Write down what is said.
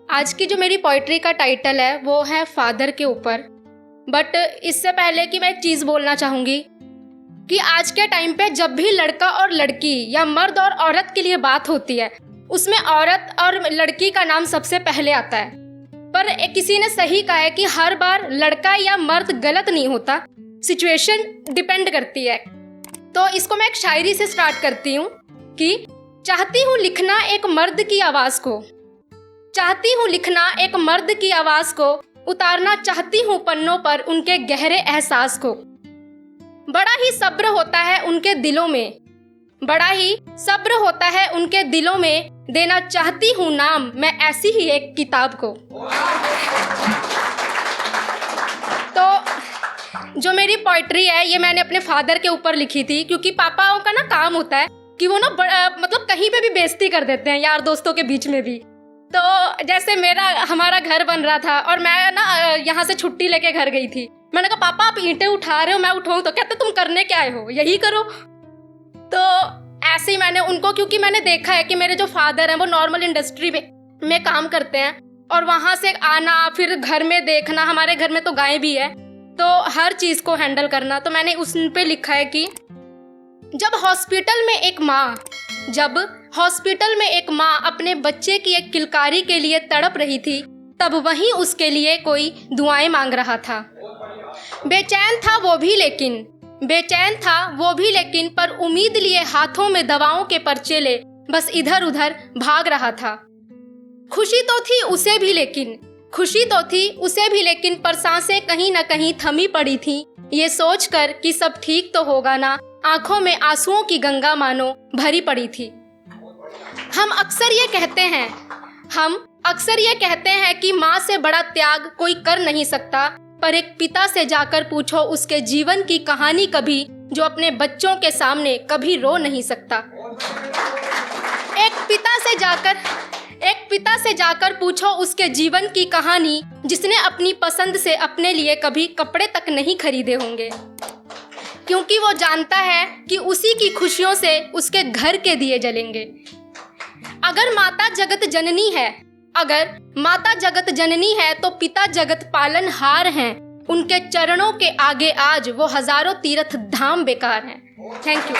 आज की जो मेरी पोइट्री का टाइटल है वो है फादर के ऊपर। बट इससे पहले कि मैं एक चीज़ बोलना चाहूँगी कि आज के टाइम पे जब भी लड़का और लड़की या मर्द और औरत के लिए बात होती है उसमें औरत और लड़की का नाम सबसे पहले आता है। पर किसी ने सही कहा है कि हर बार लड़का या मर्द गलत नहीं होता, सिचुएशन डिपेंड करती है। तो इसको मैं एक शायरी से स्टार्ट करती हूँ कि चाहती हूँ लिखना एक मर्द की आवाज़ को, चाहती हूँ लिखना एक मर्द की आवाज़ को, उतारना चाहती हूँ पन्नों पर उनके गहरे एहसास को। बड़ा ही सब्र होता है उनके दिलों में, बड़ा ही सब्र होता है उनके दिलों में, देना चाहती हूँ नाम मैं ऐसी ही एक किताब को। तो जो मेरी पोइट्री है ये मैंने अपने फादर के ऊपर लिखी थी, क्योंकि पापाओं का ना काम होता है कि वो ना मतलब कहीं पे भी बेइज्जती कर देते हैं, यार दोस्तों के बीच में भी। तो जैसे हमारा घर बन रहा था और मैं ना यहाँ से छुट्टी लेके घर गई थी। मैंने कहा पापा आप ईंटें उठा रहे हो, मैं उठाऊं? तो कहते तुम करने क्या आए हो, यही करो। तो ऐसे ही मैंने उनको, क्योंकि मैंने देखा है कि मेरे जो फादर हैं वो नॉर्मल इंडस्ट्री में काम करते हैं और वहाँ से आना फिर घर में देखना, हमारे घर में तो गाय भी है तो हर चीज़ को हैंडल करना। तो मैंने उस पे लिखा है कि जब हॉस्पिटल में एक माँ अपने बच्चे की एक किलकारी के लिए तड़प रही थी, तब वहीं उसके लिए कोई दुआएं मांग रहा था। बेचैन था वो भी लेकिन पर उम्मीद लिए हाथों में दवाओं के पर्चे ले बस इधर उधर भाग रहा था। खुशी तो थी उसे भी लेकिन पर सांसें कहीं न कहीं थमी पड़ी थी, ये सोचकर कि सब ठीक तो होगा ना, आंखों में आंसुओं की गंगा मानो भरी पड़ी थी। हम अक्सर ये कहते हैं कि माँ से बड़ा त्याग कोई कर नहीं सकता, पर एक पिता से जाकर पूछो उसके जीवन की कहानी कभी, जो अपने बच्चों के सामने कभी रो नहीं सकता। एक पिता से जाकर पूछो उसके जीवन की कहानी, जिसने अपनी पसंद से अपने लिए कभी कपड़े तक नहीं खरीदे होंगे, क्योंकि वो जानता है कि उसी की खुशियों से उसके घर के दिए जलेंगे। अगर माता जगत जननी है तो पिता जगत पालनहार हैं, उनके चरणों के आगे आज वो हजारों तीर्थ धाम बेकार हैं। Thank you.